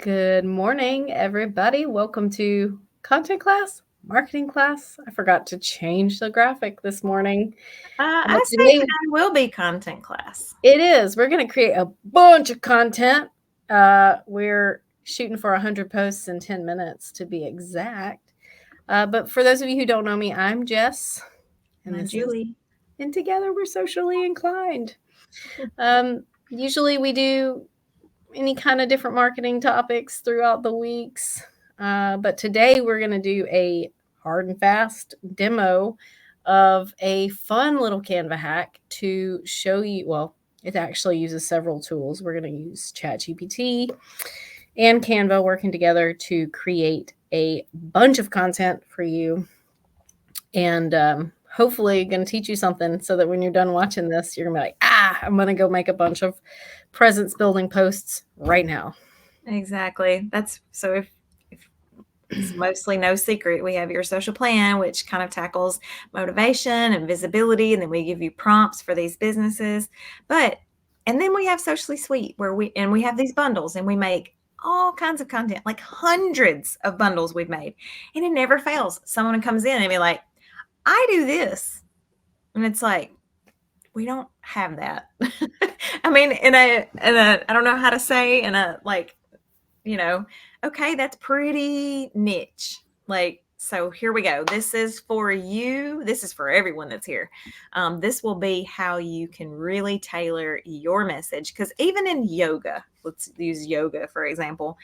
Good morning, everybody. Welcome to content class, marketing class. I forgot to change the graphic this morning. I say Today today will be content class. it is. We're going to create a bunch of content. We're shooting for 100 posts in 10 minutes to be exact. But for those of you who don't know me, I'm Jess, and And this is Julie. and together we're socially inclined. Usually we do any kind of different marketing topics throughout the weeks. But today we're going to do a hard and fast demo of a fun little Canva hack to show you. Well, it actually uses several tools. We're going to use ChatGPT and Canva working together to create a bunch of content for you. And hopefully going to teach you something so that when you're done watching this, you're going to be like, I'm going to go make a bunch of presence building posts right now. Exactly. That's so if it's mostly no secret, we have your social plan, which kind of tackles motivation and visibility, and then we give you prompts for these businesses. And then we have Socially Sweet, where we have these bundles and we make all kinds of content, like hundreds of bundles we've made, and it never fails. Someone comes in and be like, I do this. And it's like, we don't have that. I mean, in a, I don't know how to say, in a, like, okay, that's pretty niche. Like, so here we go. This is for you. This is for everyone that's here. This will be how you can really tailor your message. Because even in yoga, let's use yoga for example,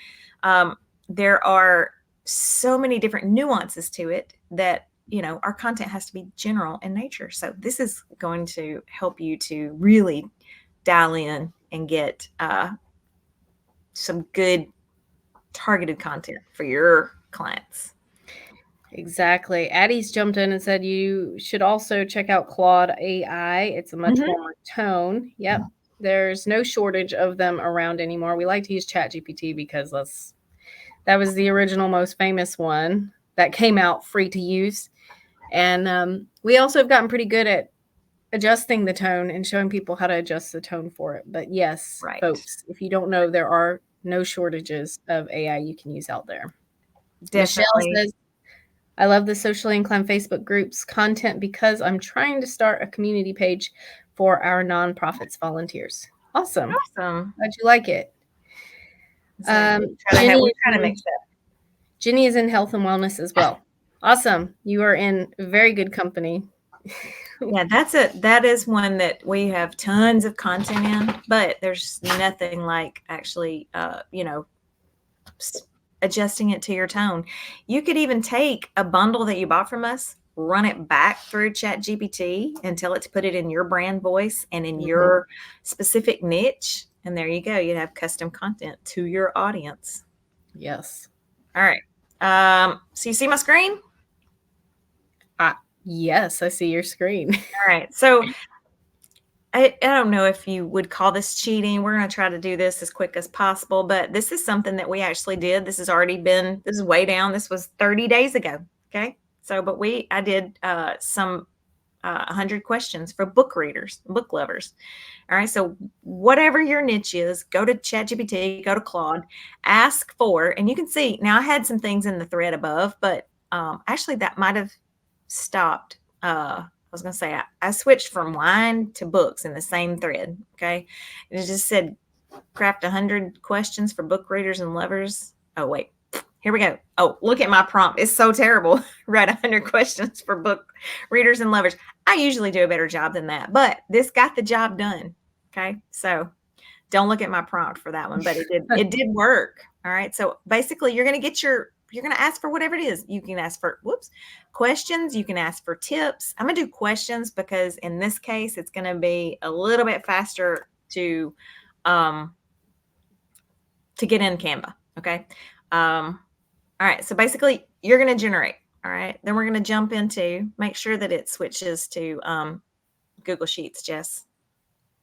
there are so many different nuances to it that our content has to be general in nature. So this is going to help you to really dial in and get some good targeted content for your clients. Exactly. Addie's jumped in and said you should also check out Claude AI. It's a much warmer tone. Yep. There's no shortage of them around anymore. We like to use ChatGPT because that was the original most famous one that came out free to use. And we also have gotten pretty good at adjusting the tone and showing people how to adjust the tone for it. But yes, Right. folks, if you don't know, there are no shortages of AI you can use out there. Michelle Definitely. says, I love the socially inclined Facebook groups content because I'm trying to start a community page for our nonprofits volunteers. Awesome. Awesome. Glad you like it. Exactly. Jenny, We try to mix that. Jenny is in health and wellness as well. Awesome. You are in very good company. Yeah, that is one that we have tons of content in, but there's nothing like actually, adjusting it to your tone. You could even take a bundle that you bought from us, run it back through ChatGPT and tell it to put it in your brand voice and in your specific niche. And there you go. You'd have custom content to your audience. Yes. All right. So you see my screen? Yes, I see your screen. All right. So I don't know if you would call this cheating. We're going to try to do this as quick as possible, but this is something that we actually did. This is way down. This was 30 days ago. Okay. So, but I did some 100 questions for book readers, book lovers. All right. So whatever your niche is, go to ChatGPT, go to Claude, ask for, and you can see now I had some things in the thread above, but actually that might have stopped. I was going to say, I switched from wine to books in the same thread. Okay. It just said craft 100 questions for book readers and lovers. Oh, wait, here we go. Oh, look at my prompt. It's so terrible. Write 100 questions for book readers and lovers. I usually do a better job than that, but this got the job done. Okay. So don't look at my prompt for that one, but it did work. All right. So basically you're going to ask for whatever it is. You can ask for questions. You can ask for tips. I'm going to do questions because in this case, it's going to be a little bit faster to get in Canva. Okay. All right. So basically you're going to generate. All right. Then we're going to jump into, make sure that it switches to Google Sheets, Jess.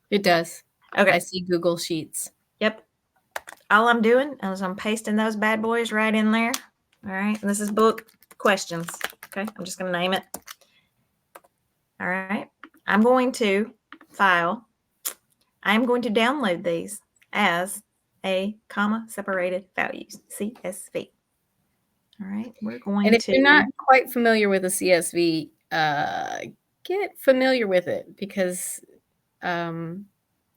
It does. Okay. I see Google Sheets. Yep. All I'm doing is I'm pasting those bad boys right in there. All right. And this is book questions. Okay. I'm just going to name it. All right. I'm going to file. I'm going to download these as a comma separated values, CSV. All right, we're And going if you're not to, quite familiar with a CSV, get familiar with it because um,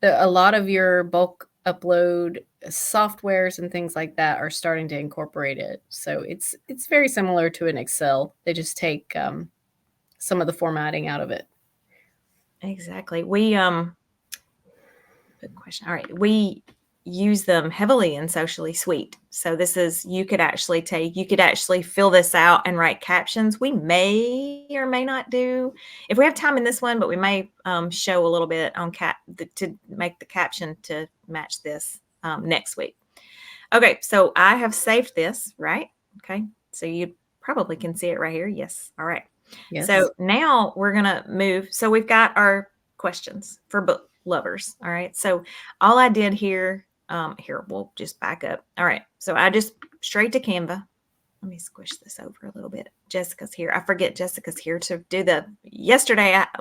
a lot of your bulk upload softwares and things like that are starting to incorporate it. So it's very similar to an Excel. They just take some of the formatting out of it. exactly. Good question. All right. We use them heavily in Socially Sweet. So this is, you could actually fill this out and write captions. We may or may not do, if we have time in this one, but we may show a little bit on to make the caption to match this next week. Okay. So I have saved this, right? Okay. So you probably can see it right here. Yes. All right. Yes. So now we're going to move. So we've got our questions for book lovers. All right. So all I did here, we'll just back up. All right. So I just straight to Canva. Let me squish this over a little bit. Jessica's here. I forget Jessica's here to do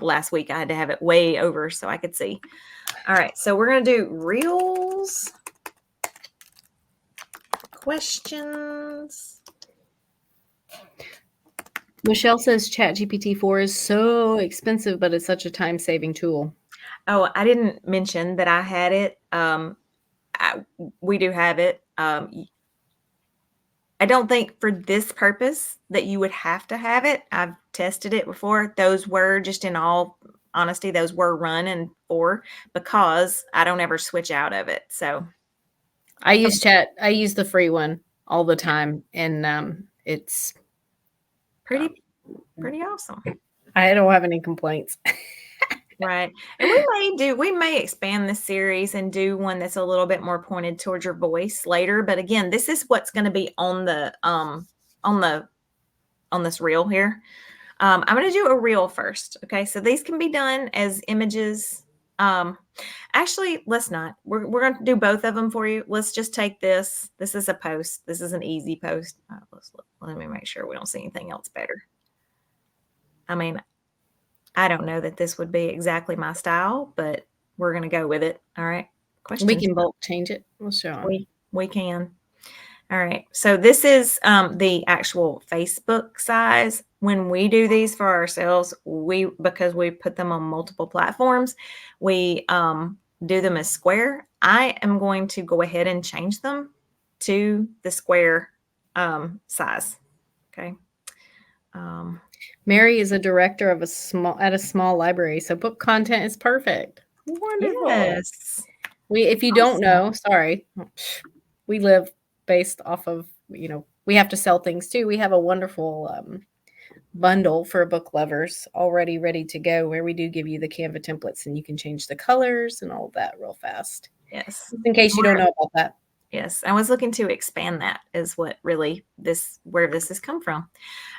last week, I had to have it way over so I could see. All right. So we're going to do reels, questions. Michelle says ChatGPT 4 is so expensive, but it's such a time-saving tool. Oh, I didn't mention that I had it. We do have it. I don't think for this purpose that you would have to have it. I've tested it before. Those were, just in all honesty, those were run and for, because I don't ever switch out of it. So I use the free one all the time, and it's pretty, pretty awesome. I don't have any complaints. Right. And we may expand this series and do one that's a little bit more pointed towards your voice later. But again, this is what's going to be on this reel here. I'm going to do a reel first. Okay. So these can be done as images. Actually, let's not. We're going to do both of them for you. Let's just take this. This is a post. This is an easy post. Let me make sure we don't see anything else better. I mean, I don't know that this would be exactly my style, but we're going to go with it. All right. We Questions? can bulk change it. We'll show them. We can. All right. So this is the actual Facebook size. When we do these for ourselves, because we put them on multiple platforms, we do them as square. I am going to go ahead and change them to the square size. Okay. Mary is a director of a small library, so book content is perfect. Wonderful. Yes. If you don't know, sorry, we live based off of, we have to sell things too. We have a wonderful bundle for book lovers already ready to go, where we do give you the Canva templates and you can change the colors and all of that real fast. Yes. Just in case you don't know about that. Yes, I was looking to expand that, is what really where this has come from.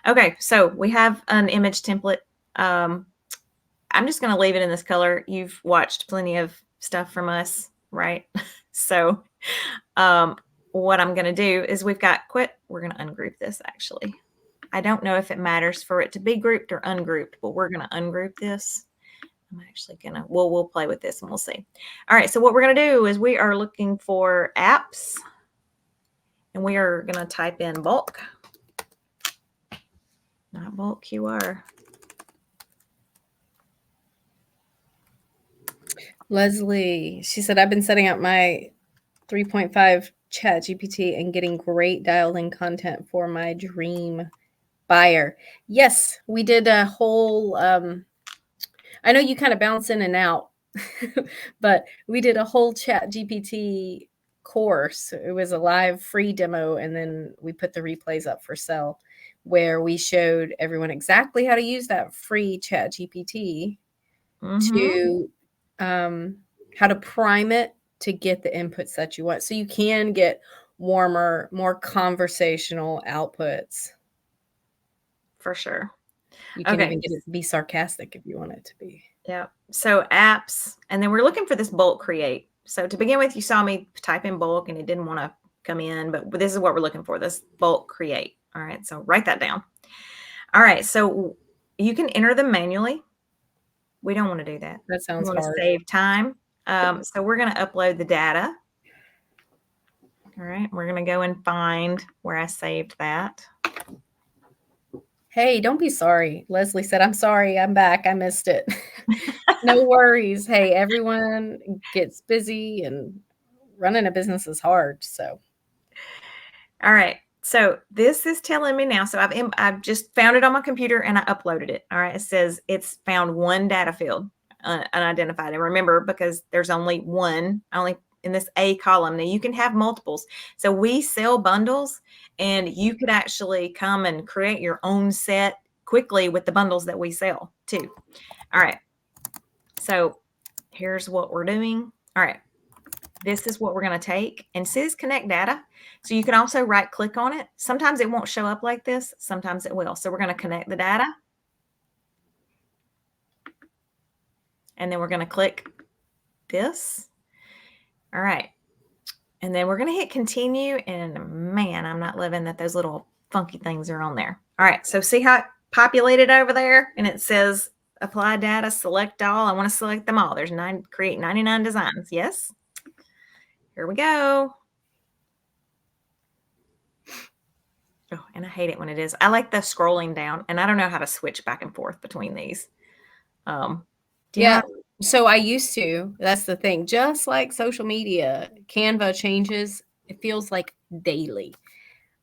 Okay, so we have an image template. I'm just going to leave it in this color. You've watched plenty of stuff from us, right? So what I'm going to do is we're going to ungroup this actually. I don't know if it matters for it to be grouped or ungrouped, but we're going to ungroup this. I'm actually going to, we'll play with this and we'll see. All right. So what we're going to do is we are looking for apps and we are going to type in bulk, not bulk QR. Leslie, she said, I've been setting up my 3.5 chat GPT and getting great dialed in content for my dream buyer. Yes, we did a whole, I know you kind of bounce in and out, but we did a whole chat GPT course. It was a live free demo, and then we put the replays up for sale, where we showed everyone exactly how to use that free chat GPT to how to prime it to get the inputs that you want. So you can get warmer, more conversational outputs. For sure. You can even get it to be sarcastic if you want it to be. Yeah. So apps, and then we're looking for this bulk create. So to begin with, you saw me type in bulk and it didn't want to come in, but this is what we're looking for, this bulk create. All right. So write that down. All right. So you can enter them manually. We don't want to do that. That sounds we want hard. to save time. So we're going to upload the data. All right, we're going to go and find where I saved that. Hey, don't be sorry. Leslie said, I'm sorry. I'm back. I missed it. No worries. Hey, everyone gets busy and running a business is hard. So, all right. So this is telling me now. So I've just found it on my computer and I uploaded it. All right. It says it's found one data field unidentified. And remember, because there's only one, only in this A column. Now you can have multiples. So we sell bundles and you could actually come and create your own set quickly with the bundles that we sell too. All right. So here's what we're doing. All right. This is what we're going to take and says connect data. So you can also right click on it. Sometimes it won't show up like this. Sometimes it will. So we're going to connect the data. And then we're going to click this. All right. And then we're going to hit continue. And man, I'm not loving that those little funky things are on there. All right. So see how it populated over there? And it says apply data, select all. I want to select them all. There's create 99 designs. Yes. Here we go. Oh, and I hate it when it is. I like the scrolling down, and I don't know how to switch back and forth between these. Do you know? yeah. So I used to. That's the thing. Just like social media, Canva changes. It feels like daily.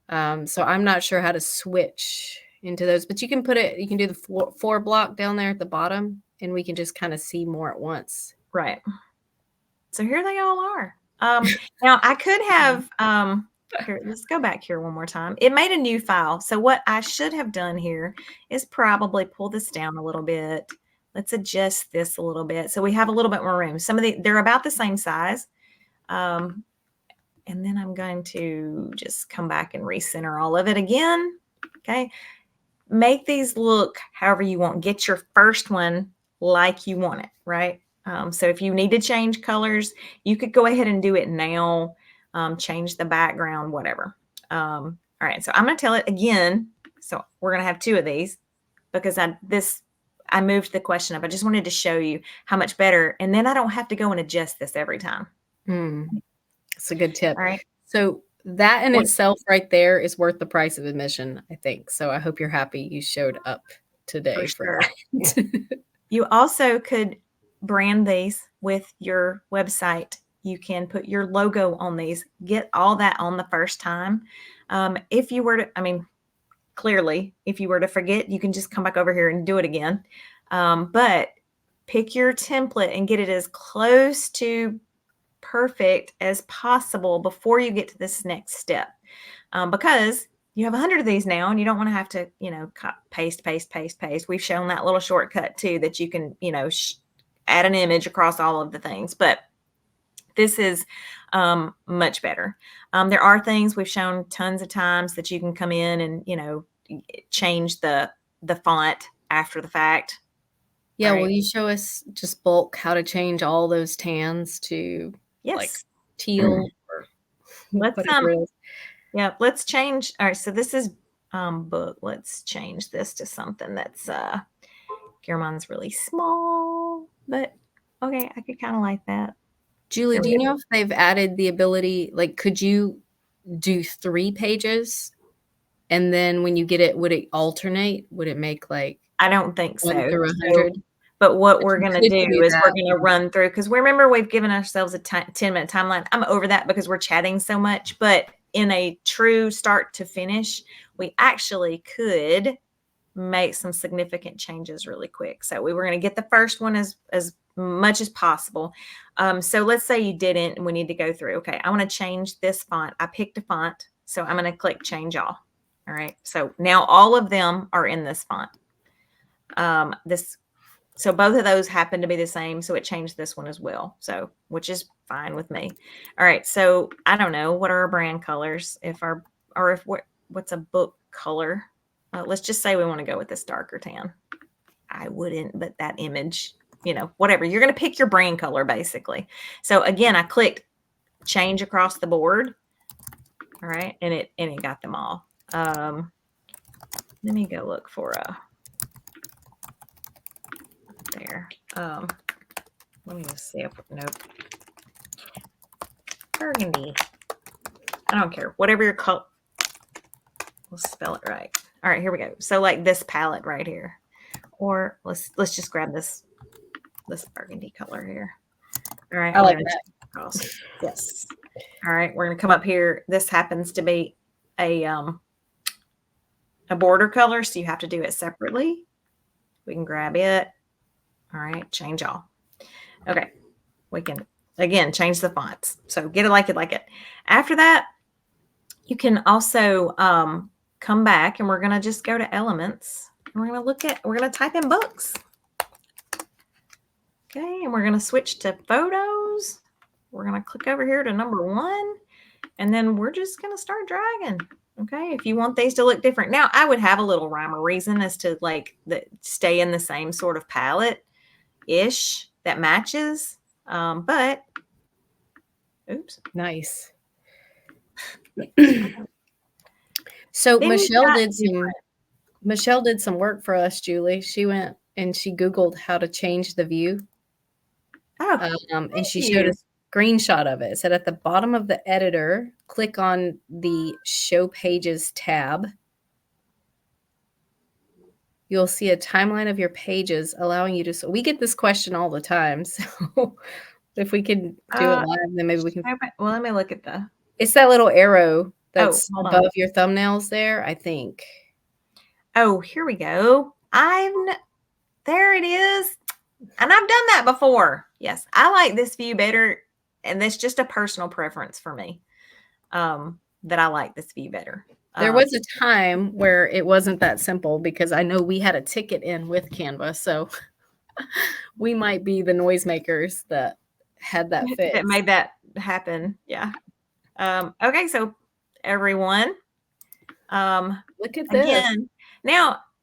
So I'm not sure how to switch into those, but you can put it. You can do the four block down there at the bottom, and we can just kind of see more at once. Right. So here they all are. Now I could have. Here, let's go back here one more time. It made a new file. So what I should have done here is probably pull this down a little bit. Let's adjust this a little bit so we have a little bit more room. They're about the same size. And then I'm going to just come back and recenter all of it again. Okay. Make these look however you want. Get your first one like you want it, right? So if you need to change colors, you could go ahead and do it now. Change the background, whatever. All right, so I'm going to tell it again. So we're going to have two of these because I moved the question up. I just wanted to show you how much better, and then I don't have to go and adjust this every time. That's a good tip. All right. So that in itself right there is worth the price of admission, I think. So I hope you're happy you showed up today for sure. that. You also could brand these with your website. You can put your logo on these, get all that on the first time. If you were to, clearly, if you were to forget, you can just come back over here and do it again. But pick your template and get it as close to perfect as possible before you get to this next step. Because you have 100 of these now and you don't want to have to, paste. We've shown that little shortcut too, that you can, add an image across all of the things, but this is much better. There are things we've shown tons of times that you can come in and, change the font after the fact. Yeah. Right? Will you show us just bulk how to change all those tans to like Yes. teal or Let's whatever it is? Yeah, let's change. All right, so this is book. Let's change this to something that's Guermon's really small, but okay, I could kind of like that. Julie, There do we you go. know if they've added the ability, like, could you do 3 pages? And then when you get it, would it alternate? Would it make like I don't think 1 so. through So, 100? but what But we're you going to could do do is we're that. going to run through because remember we've given ourselves a 10-minute timeline. I'm over that because we're chatting so much, but in a true start to finish, we actually could make some significant changes really quick. So we were going to get the first one as much as possible. So let's say you didn't, and we need to go through. Okay, I want to change this font. I picked a font, so I'm going to click change all. All right, so now all of them are in this font. So both of those happen to be the same, so it changed this one as well. So which is fine with me. All right, so I don't know what are our brand colors. What's a book color? Let's just say we want to go with this darker tan. I wouldn't, but that image, whatever. You're going to pick your brand color basically. So again, I clicked change across the board. All right, and it got them all. Let me go look for a there. Let me just see if nope. Burgundy. I don't care. Whatever your color. We'll spell it right. All right, here we go. So like this palette right here. Or let's just grab this burgundy color here. All right, I we're like gonna that. check across. Yes. All right, we're gonna come up here. This happens to be a border color, so you have to do it separately. We can grab it. All right, change all. Okay, we can again change the fonts. So get it like it like it. After that, you can also come back, and we're gonna just go to elements. And we're gonna type in books. Okay, and we're gonna switch to photos. We're gonna click over here to number 1, and then we're just gonna start dragging. Okay, if you want these to look different. Now, I would have a little rhyme or reason as to like stay in the same sort of palette-ish that matches. But oops. Nice. So Then we've Michelle got did some work for us, Julie. She went and she Googled how to change the view. Oh, And thank she showed you. a screenshot of it. It said at the bottom of the editor, click on the Show Pages tab. You'll see a timeline of your pages, allowing you to. So we get this question all the time. So if we can do it live, then maybe we can. Well, let me look at the. It's that little arrow that's hold above on. your thumbnails there, I think. Oh, here we go. There it is. And I've done that before. Yes, I like this view better. And that's just a personal preference for me, that I like this view better. There was a time where it wasn't that simple because I know we had a ticket in with Canva. So we might be the noisemakers that had that fixed. That made that happen. Yeah. Okay, so everyone, look at this.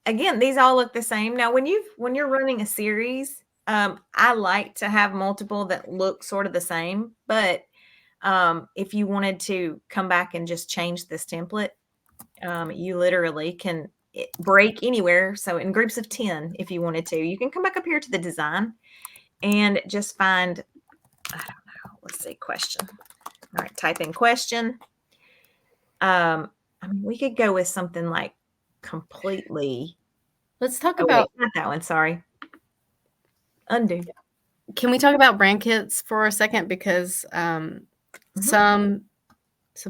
Again, these all look the same. Now, when you're running a series, I like to have multiple that look sort of the same. But if you wanted to come back and just change this template, you literally can break anywhere. So in groups of 10, if you wanted to, you can come back up here to the design and just find, I don't know, let's see, question. All right, type in question. I mean, we could go with something like completely. Let's talk about not that one. Sorry. Undo. Can we talk about brand kits for a second? Because some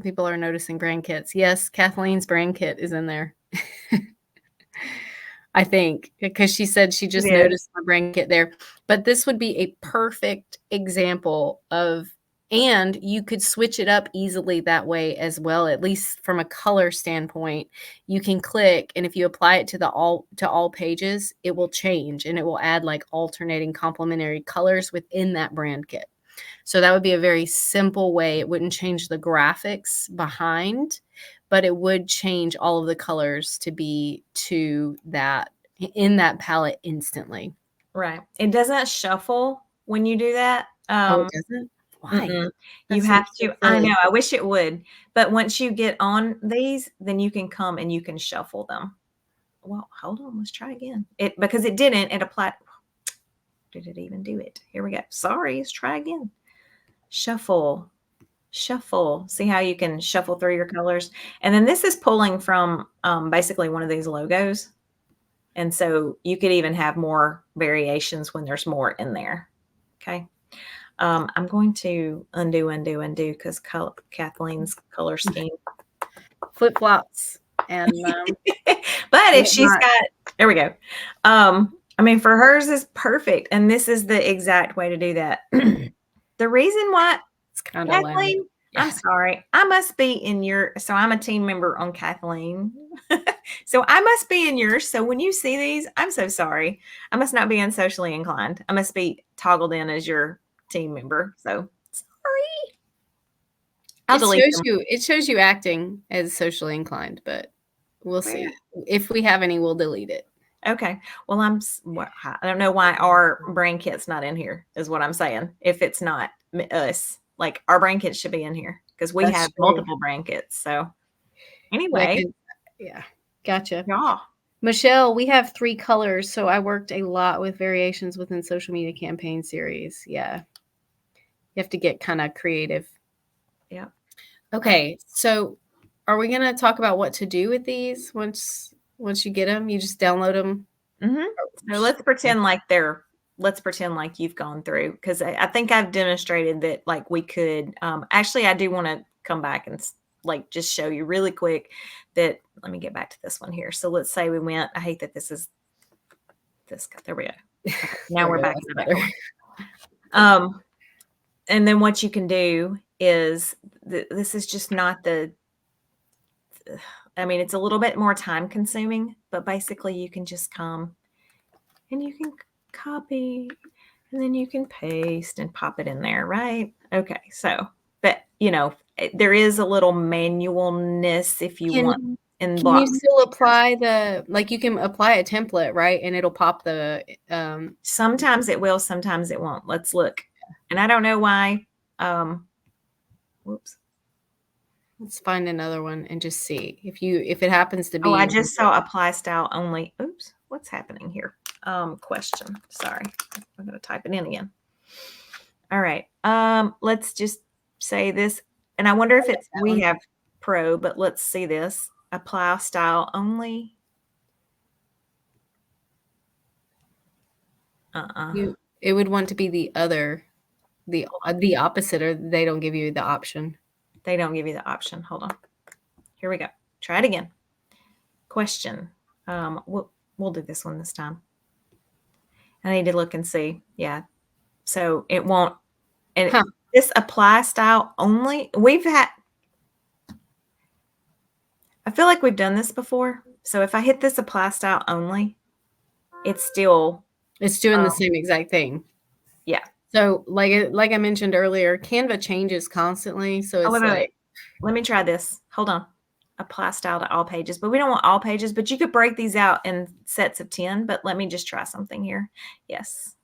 people are noticing brand kits. Yes, Kathleen's brand kit is in there. I think because she said she just noticed my brand kit there. But this would be a perfect example of. And you could switch it up easily that way as well, at least from a color standpoint. You can click, and if you apply it to all pages, it will change, and it will add like alternating complementary colors within that brand kit. So that would be a very simple way. It wouldn't change the graphics behind, but it would change all of the colors to be in that palette instantly. Right. It doesn't shuffle when you do that. Oh, it doesn't? Why? You have to. I know. I wish it would. But once you get on these, then you can come and you can shuffle them. Well, hold on. Let's try again. Because it didn't. It applied. Did it even do it? Here we go. Sorry. Let's try again. Shuffle. See how you can shuffle through your colors? And then this is pulling from basically one of these logos. And so you could even have more variations when there's more in there. Okay. I'm going to undo because Kathleen's color scheme. Flip-flops. And but if she's got, there we go. I mean, for hers is perfect. And this is the exact way to do that. The reason why, it's kind of Kathleen, I'm sorry. I must be in so I'm a team member on Kathleen. So I must be in yours. So when you see these, I'm so sorry. I must not be unsocially inclined. I must be toggled in as your team member. So sorry. It shows you acting as socially inclined, but we'll see. If we have any, we'll delete it. Okay. Well, I don't know why our brand kit's not in here, is what I'm saying. If it's not us, like our brand kit should be in here because we have multiple brand kits. So anyway. Yeah. Gotcha. Yeah. Michelle, we have 3 colors. So I worked a lot with variations within social media campaign series. Yeah. You have to get kind of creative. Yeah. Okay, so are we gonna talk about what to do with these once you get them? You just download them? Mhm. So let's pretend like you've gone through, because I think I've demonstrated that, like, we could, actually, I do wanna come back and like, just show you really quick that let me get back to this one here. So let's say we went I hate that this is this guy. There we go. Okay, now There we we're go, back in that's the back better. over. Um, and then what you can do is this is just not the I mean, it's a little bit more time consuming, but basically you can just come and you can copy and then you can paste and pop it in there, right? Okay, so, but there is a little manualness if you want Can in can you block. still apply you can apply a template, right? And it'll pop Sometimes it will, sometimes it won't. Let's look. And I don't know why. Whoops. let's find another one and just see if it happens to Oh, I be just saw apply style only. Oops, what's happening here? Question. Sorry. I'm going to type it in again. All right. Let's just say this. And I wonder if it's that we one. have pro, but let's see this. Apply style only. Uh-uh. It would want to be the opposite, or they don't give you the option. They don't give you the option. Hold on. Here we go. Try it again. Question. We'll do this one this time. I need to look and see. Yeah. So it won't. And Huh. this apply style only. I feel like we've done this before. So if I hit this apply style only, it's still, It's doing the um, same exact thing. yeah. So, like I mentioned earlier, Canva changes constantly, so Oh, it's wait. like Let me try this. Hold on. Apply style to all pages, but we don't want all pages, but you could break these out in sets of 10, but let me just try something here. Yes.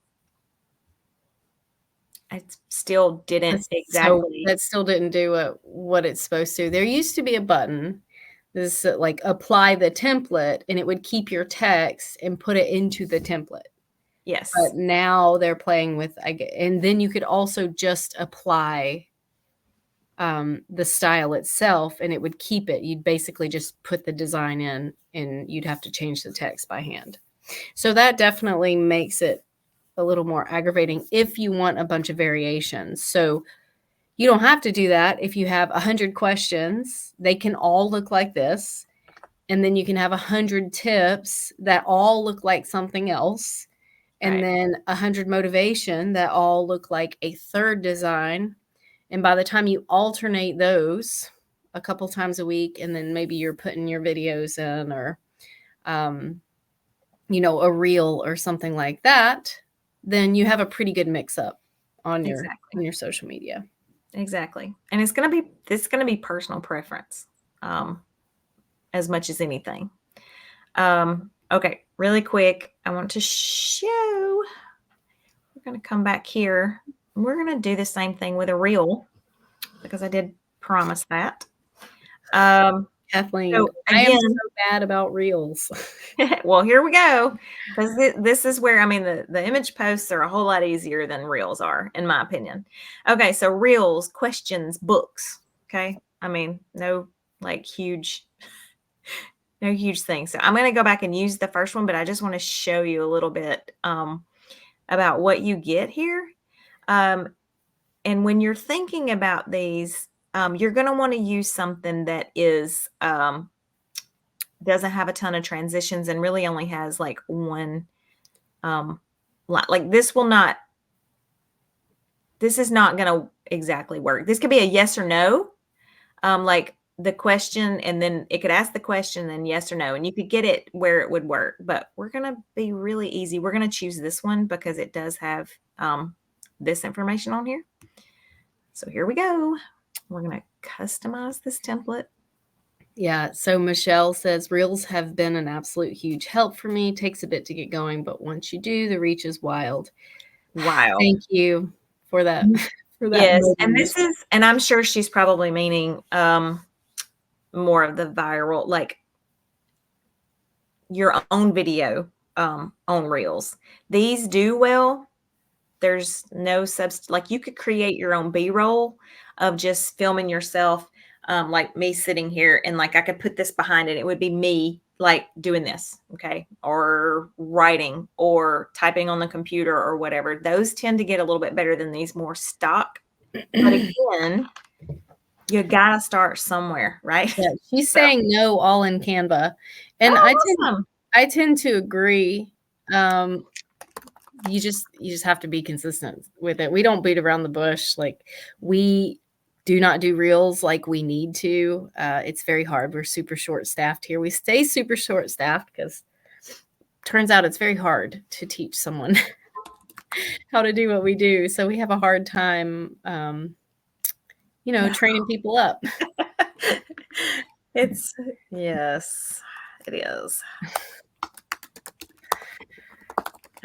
I still didn't exactly. that still didn't do what it's supposed to. There used to be a button, this like apply the template, and it would keep your text and put it into the template. Yes. But now they're playing with and then you could also just apply the style itself, and it would keep it. You'd basically just put the design in, and you'd have to change the text by hand. So that definitely makes it a little more aggravating if you want a bunch of variations. So you don't have to do that if you have 100 questions. They can all look like this. And then you can have 100 tips that all look like something else. And Right. then 100 motivation that all look like a third design. And by the time you alternate those a couple times a week, and then maybe you're putting your videos in, or um, a reel or something like that, then you have a pretty good mix up on Exactly. your social media. Exactly. And it's gonna be personal preference, as much as anything. Okay, really quick, I want to show. We're gonna come back here. We're gonna do the same thing with a reel because I did promise that. Um, Kathleen, so I am again, so bad about reels. well, here we go. Because this is where, I mean, the image posts are a whole lot easier than reels are, in my opinion. Okay, so reels, questions, books. Okay, I mean, no like no huge thing. So I'm going to go back and use the first one, but I just want to show you a little bit about what you get here. Um, and when you're thinking about these, you're going to want to use something that is doesn't have a ton of transitions and really only has like one like this is not going to exactly work. This could be a yes or no, like the question, and then it could ask the question and yes or no, and you could get it where it would work. But we're going to be really easy. We're going to choose this one because it does have this information on here. So here we go. We're going to customize this template. Yeah. So Michelle says reels have been an absolute huge help for me. Takes a bit to get going, but once you do, the reach is wild. Wild. Thank you for that. For that Yes, and this motivation. is, and I'm sure she's probably meaning more of the viral, like your own video on reels. These do well. There's no like you could create your own B-roll of just filming yourself like me sitting here, and like I could put this behind it. It would be me like doing this, okay, or writing or typing on the computer or whatever. Those tend to get a little bit better than these more stock. But again, you gotta start somewhere, right? Yeah, she's So, saying no all in Canva. And oh, awesome. I tend to agree. You just have to be consistent with it. We don't beat around the bush. Like, we do not do reels like we need to. It's very hard. We're super short staffed here. We stay super short staffed because turns out it's very hard to teach someone how to do what we do. So we have a hard time, training people up. It's yes, it is.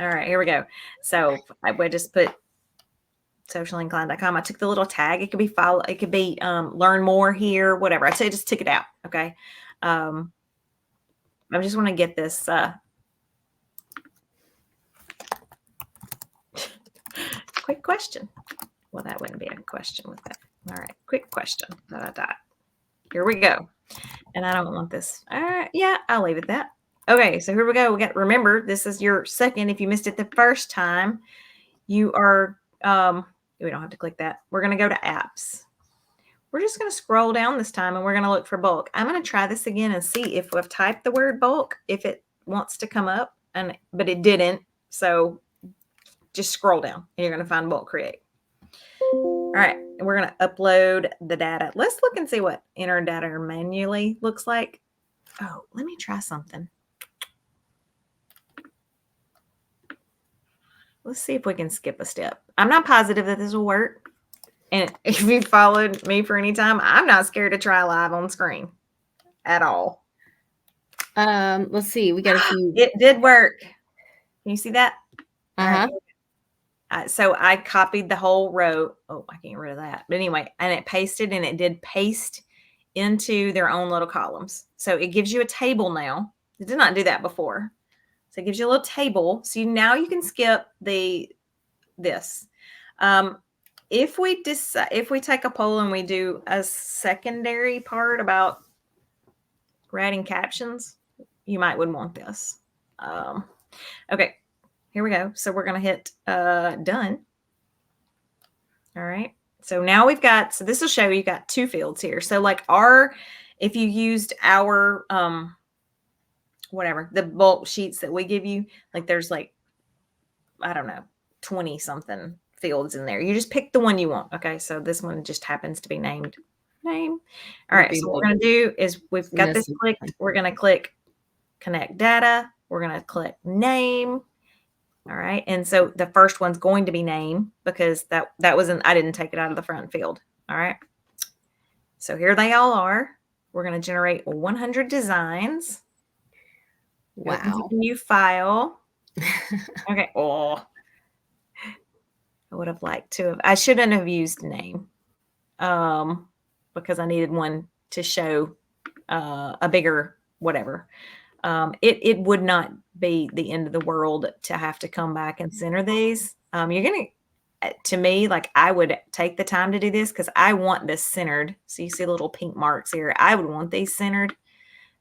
All right, here we go. So I would just put socialinclined.com. I took the little tag. It could be follow. It could be learn more here, whatever. I say just took it out. Okay. I just want to get this. Quick question. Well, that wouldn't be a question with that. All right. Quick question. Here we go. And I don't want this. All right. Yeah, I'll leave it that. Okay. So here we go. Remember, this is your second. If you missed it the first time, you are, we don't have to click that. We're going to go to apps. We're just going to scroll down this time and we're going to look for bulk. I'm going to try this again and see if we've typed the word bulk, if it wants to come up, but it didn't. So just scroll down and you're going to find bulk create. All right. And we're going to upload the data. Let's look and see what enter data manually looks like. Oh, let me try something. Let's see if we can skip a step. I'm not positive that this will work. And if you followed me for any time, I'm not scared to try live on screen at all. Let's see. We got a few. It did work. Can you see that? Uh-huh. All right. So I copied the whole row. Oh, I can't get rid of that. But anyway, and it pasted, and it did paste into their own little columns. So it gives you a table now. It did not do that before. So it gives you a little table. So now you can skip this. If we take a poll and we do a secondary part about writing captions, you might would want this. Okay, here we go. So we're going to hit done. All right. So now we've got, so this will show you got two fields here. So like if you used our, whatever, the bulk sheets that we give you, like there's like, I don't know, 20 something fields in there. You just pick the one you want. Okay. So this one just happens to be named name. All right. So what we're going to do is we've got this clicked. We're going to click connect data. We're going to click name. All right. And so the first one's going to be name because that wasn't, I didn't take it out of the front field. All right. So here they all are. We're going to generate 100 designs. Wow. New file. Okay. Oh, I would have liked to have, I shouldn't have used name because I needed one to show a bigger whatever. It would not be the end of the world to have to come back and center these. You're going to me, like I would take the time to do this because I want this centered. So you see little pink marks here. I would want these centered.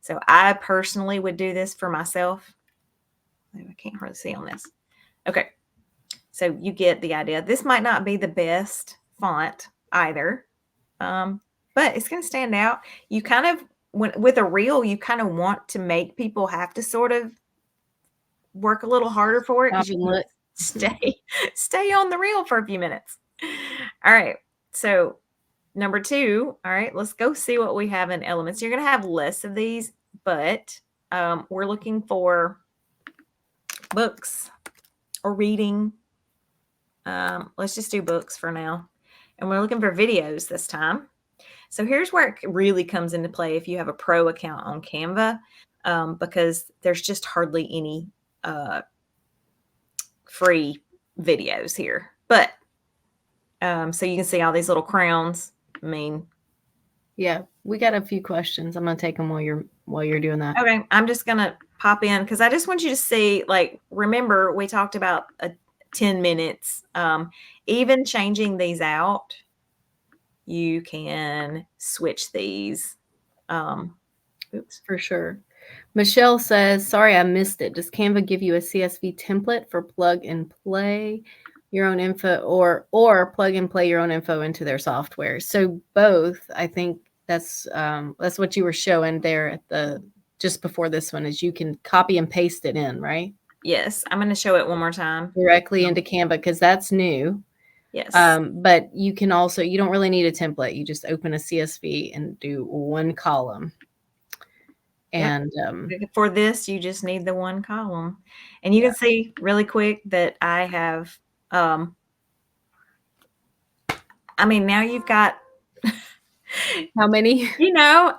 So I personally would do this for myself. I can't hardly see on this. Okay. So you get the idea. This might not be the best font either, but it's going to stand out. You kind of, with a reel, you kind of want to make people have to sort of work a little harder for it because you want to stay on the reel for a few minutes. All right. So number 2. All right. Let's go see what we have in elements. You're going to have less of these, but we're looking for books or reading. Let's just do books for now. And we're looking for videos this time. So here's where it really comes into play if you have a pro account on Canva, because there's just hardly any free videos here. But so you can see all these little crowns. I mean, yeah, we got a few questions. I'm gonna take them while you're doing that. Okay, I'm just gonna pop in because I just want you to see. Like, remember we talked about 10 minutes. Even changing these out you can switch these. Oops. For sure. Michelle says, sorry, I missed it. Does Canva give you a CSV template for plug and play your own info or plug and play your own info into their software? So both, I think that's what you were showing there at the just before this one is you can copy and paste it in, right? Yes, I'm going to show it one more time. Directly into Canva because that's new. Yes. But you can also, you don't really need a template. You just open a CSV and do one column. Yep. And For this, you just need the one column. And you can see really quick that I have, I mean, now you've got, how many? you know,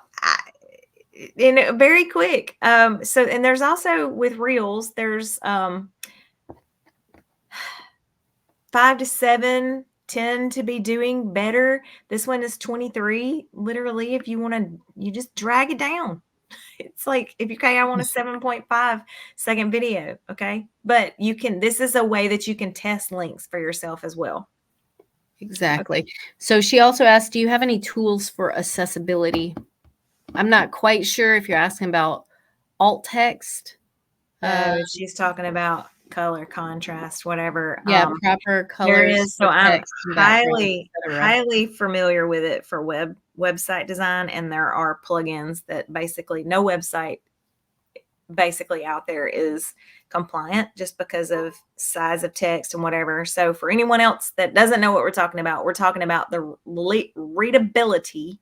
very quick. So, and there's also with reels, there's 5 to 7 tend to be doing better. This one is 23. Literally, if you want to, you just drag it down. It's like, if you, okay, I want a 7.5 second video. Okay. But you can, this is a way that you can test links for yourself as well. Exactly. Okay. So she also asked, do you have any tools for accessibility? I'm not quite sure if you're asking about alt text. She's talking about color, contrast, whatever. Yeah, proper There colors is. So for I'm text and background, highly familiar with it for website design, and there are plugins that basically no website basically out there is compliant just because of size of text and whatever. So for anyone else that doesn't know what we're talking about the readability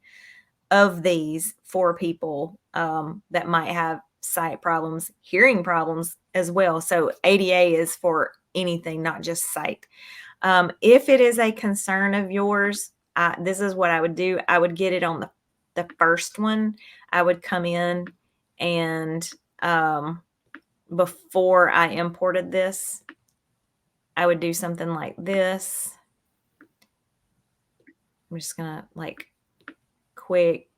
of these for people that might have sight problems, hearing problems as well. So ADA is for anything, not just sight. If it is a concern of yours, this is what I would do. I would get it on the first one. I would come in and before I imported this, I would do something like this. I'm just gonna like quick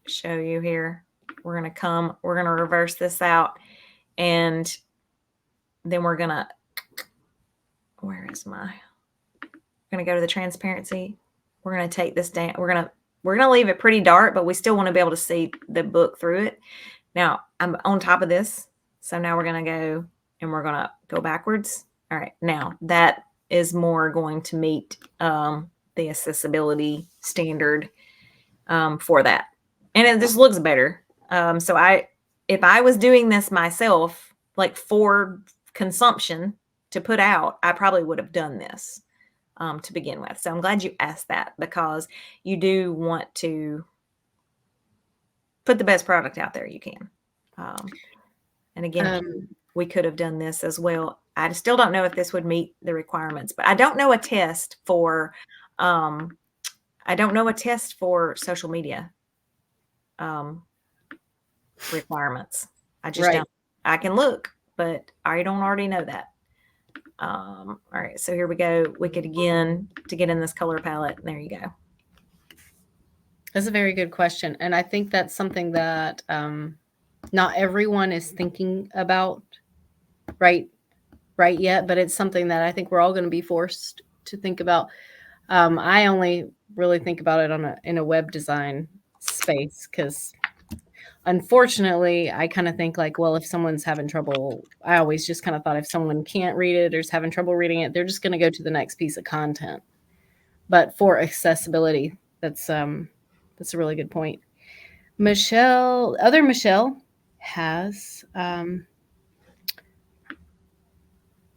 show you here. We're gonna reverse this out, and then we're gonna, where is my, we're gonna go to the transparency. We're gonna take this down. We're gonna leave it pretty dark, but we still want to be able to see the book through it. Now I'm on top of this, so now we're gonna go and we're gonna go backwards. All right, now that is more going to meet the accessibility standard for that, and it just looks better. So if I was doing this myself, like for consumption to put out, I probably would have done this to begin with. So I'm glad you asked that, because you do want to put the best product out there you can. And again, we could have done this as well. I still don't know if this would meet the requirements, but I don't know a test for social media requirements. I just don't. I can look, but I don't already know that. All right, so here we go. We could, again, to get in this color palette. There you go. That's a very good question. And I think that's something that not everyone is thinking about right yet, but it's something that I think we're all going to be forced to think about. I only really think about it in a web design space because unfortunately I kind of think like, well, if someone's having trouble, I always just kind of thought if someone can't read it or is having trouble reading it, they're just going to go to the next piece of content. But for accessibility, that's a really good point. Michelle has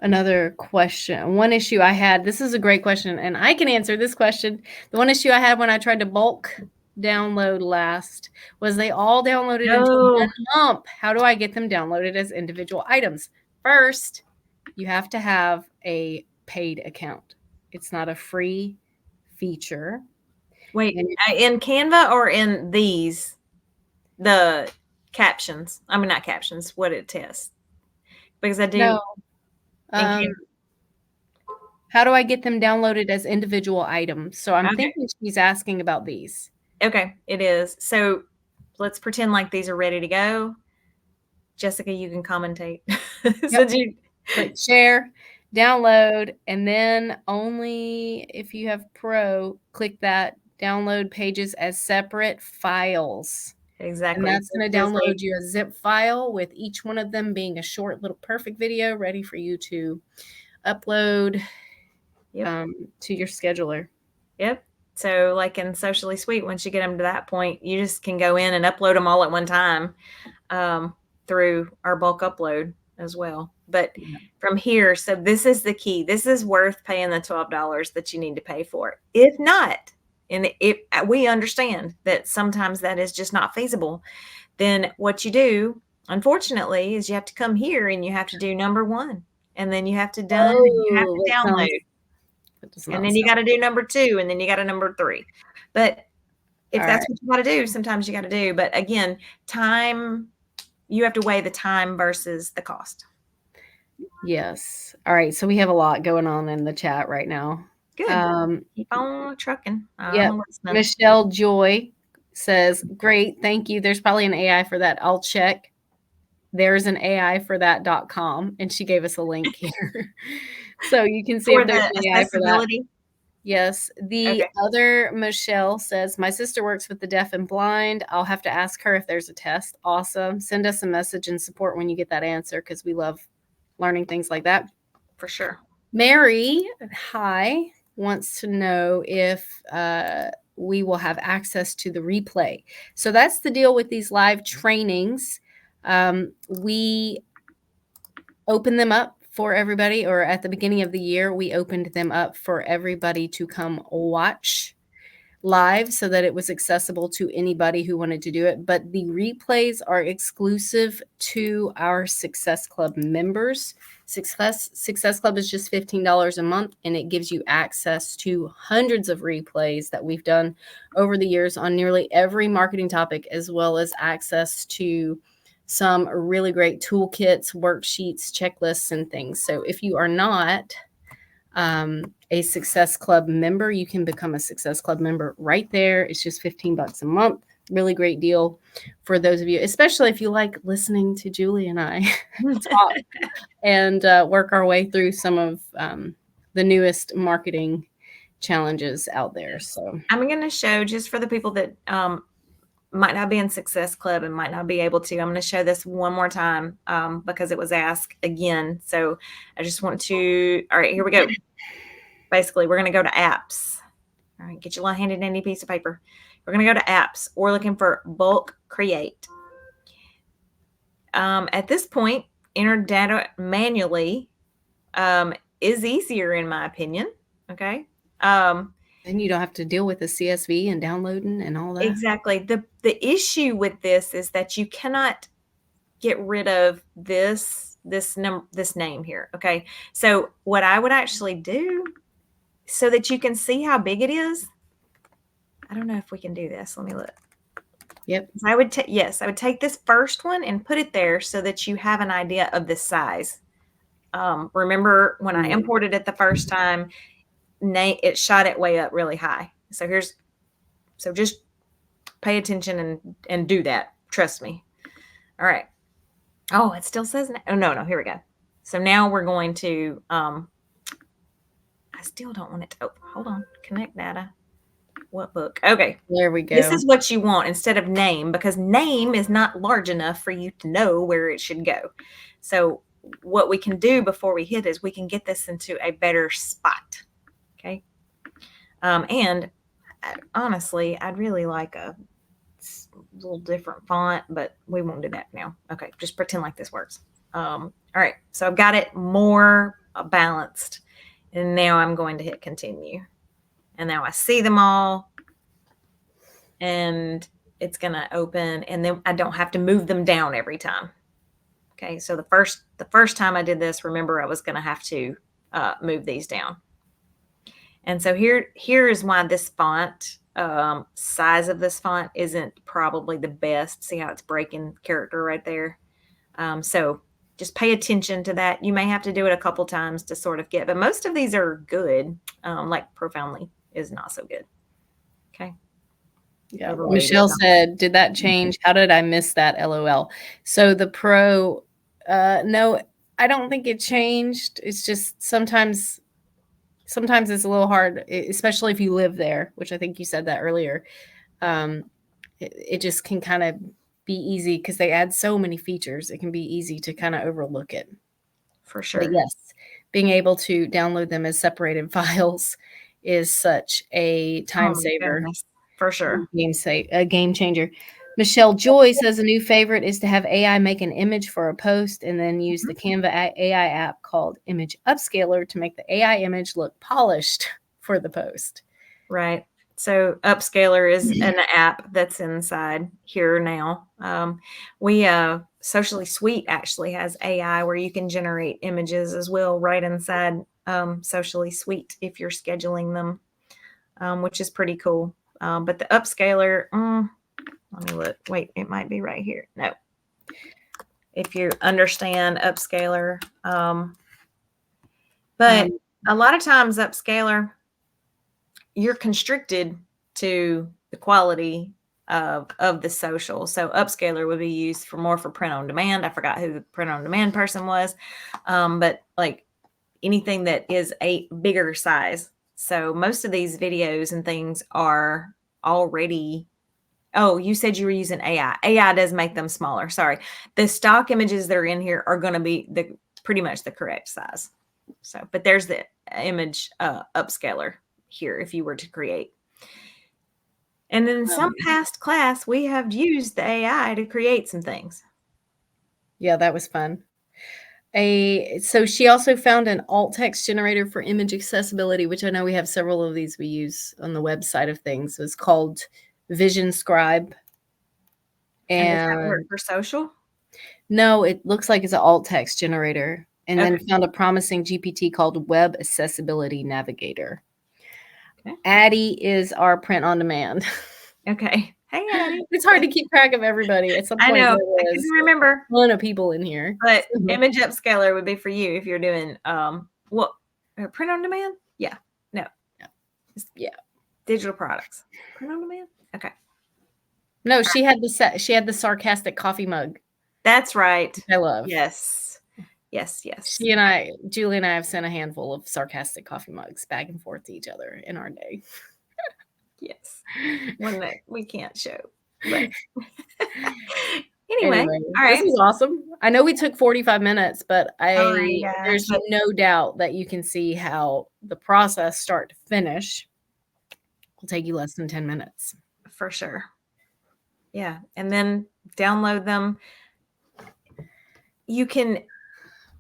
another question. One issue I had, this is a great question, and I can answer this question. The one issue I had when I tried to bulk download last was they all downloaded into one lump. How do I get them downloaded as individual items? First, you have to have a paid account. It's not a free feature. Wait, in Canva or in these, the captions? I mean, not captions, what it tests. Because I do. No. How do I get them downloaded as individual items? So I'm thinking she's asking about these. Okay, it is. So let's pretend like these are ready to go. Jessica, you can commentate. Yep. Click share, download, and then only if you have Pro, click that download pages as separate files. And Exactly. that's going to Just download like, you a zip file with each one of them being a short little perfect video ready for you to upload yep. to your scheduler. Yep. So, like in Socially Sweet, once you get them to that point, you just can go in and upload them all at one time through our bulk upload as well. But Yeah. from here, so this is the key. This is worth paying the $12 that you need to pay for. If not, and if we understand that sometimes that is just not feasible, then what you do, unfortunately, is you have to come here and you have to do number one, and then you have to done, and you have Oh, to download, that does and not then you sound got to do number two, and then you got to number three. But if all that's right. what you got to do, sometimes you got to do. But again, time, you have to weigh the time versus the cost. Yes. All right. So we have a lot going on in the chat right now. Good. Keep on trucking. Yep. I'm listening. Michelle Joy says, "Great, thank you. There's probably an AI for that. I'll check. There's an AI for that.com." And she gave us a link here. So you can see For if there's the an AI for that. accessibility. Yes. The Okay. other Michelle says, "My sister works with the deaf and blind. I'll have to ask her if there's a test." Awesome. Send us a message and support when you get that answer because we love learning things like that. For sure. Mary, hi, wants to know if we will have access to the replay. So that's the deal with these live trainings. We open them up for everybody, or at the beginning of the year, we opened them up for everybody to come watch live so that it was accessible to anybody who wanted to do it. But the replays are exclusive to our Success Club members. Success Club is just $15 a month, and it gives you access to hundreds of replays that we've done over the years on nearly every marketing topic, as well as access to some really great toolkits, worksheets, checklists, and things. So if you are not a Success Club member, you can become a Success Club member right there. It's just $15 a month. Really great deal for those of you, especially if you like listening to Julie and I talk and work our way through some of the newest marketing challenges out there. So I'm going to show, just for the people that might not be in Success Club and might not be able to, I'm going to show this one more time because it was asked again. So I just want to, all right, here we go. Basically, we're going to go to apps. All right, get your little handy dandy piece of paper. We're going to go to apps. We're looking for bulk create. At this point, enter data manually is easier in my opinion. Okay. then you don't have to deal with the CSV and downloading and all that. Exactly. The issue with this is that you cannot get rid of this name here. Okay. So what I would actually do, so that you can see how big it is, I don't know if we can do this. Let me look. Yep. I would take this first one and put it there so that you have an idea of the size. Remember when I imported it the first time, it shot it way up really high. So just pay attention and do that. Trust me. All right. Oh, it still says oh no, here we go. So now we're going to I still don't want it to open. Hold on. Connect data. What book? Okay. There we go. This is what you want instead of name, because name is not large enough for you to know where it should go. So what we can do before we hit is we can get this into a better spot. Okay. And honestly, I'd really like a little different font, but we won't do that now. Okay. Just pretend like this works. All right. So I've got it more balanced, and now I'm going to hit continue. And now I see them all, and it's going to open, and then I don't have to move them down every time. Okay. So the first time I did this, remember, I was going to have to move these down. And so here is why this font, size of this font isn't probably the best. See how it's breaking character right there? So just pay attention to that. You may have to do it a couple times to sort of get, but most of these are good. Like profoundly is not so good. Okay. Yeah. Michelle said, "Did that change? How did I miss that? LOL." So the pro, no, I don't think it changed. It's just sometimes sometimes it's a little hard, especially if you live there, which I think you said that earlier. It just can kind of be easy because they add so many features. It can be easy to kind of overlook it. For But sure. yes, being able to download them as separated files is such a Oh time my saver, goodness. For sure. a game changer. Michelle Joy says a new favorite is to have AI make an image for a post and then use Mhm. the Canva AI app called Image Upscaler to make the AI image look polished for the post. Right. So Upscaler is an app that's inside here now. We Socially Sweet actually has AI where you can generate images as well right inside Socially Sweet if you're scheduling them, which is pretty cool. But the Upscaler, let me look. Wait, it might be right here. No, if you understand Upscaler, but Um, a lot of times Upscaler, you're constricted to the quality of the social. So Upscaler would be used for more for print on demand. I forgot who the print on demand person was, but like anything that is a bigger size. So most of these videos and things are already. Oh, you said you were using AI. AI does make them smaller. Sorry, the stock images that are in here are going to be pretty much the correct size. So, but there's the image upscaler here if you were to create. And in some past class, we have used the AI to create some things. yeah, that was fun. So she also found an alt text generator for image accessibility, which I know we have several of these we use on the website of things. It's called Vision Scribe. And does that work And for social? no, it looks like it's an alt text generator. And then Okay. found a promising GPT called Web Accessibility Navigator. Okay. Addie is our print on demand. Okay. Hey, Addie. It's hard to keep track of everybody. At some I point, know. there I was couldn't remember, a ton of people in here. but image upscaler would be for you if you're doing what print on demand? Yeah. No. Yeah. Digital products. Print on demand? Okay. No, she had the sarcastic coffee mug. That's right. I love. Yes. Yes, yes. Julie and I have sent a handful of sarcastic coffee mugs back and forth to each other in our day. Yes. One that we can't show. But anyway, Anyway, all this right. was awesome. I know we took 45 minutes, but Oh my gosh. there's But no doubt that you can see how the process start to finish will take you less than 10 minutes. for sure. Yeah. And then download them. You can,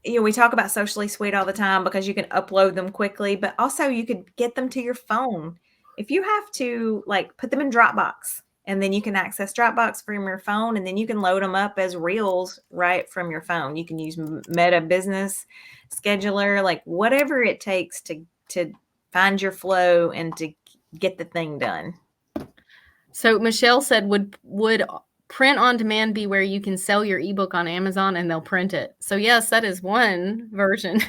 we talk about Socially Sweet all the time because you can upload them quickly, but also you could get them to your phone. If you have to like put them in Dropbox and then you can access Dropbox from your phone and then you can load them up as reels right from your phone. You can use Meta Business Scheduler, like whatever it takes to find your flow and to get the thing done. So Michelle said, would print on demand be where you can sell your ebook on Amazon and they'll print it? So yes, that is one version,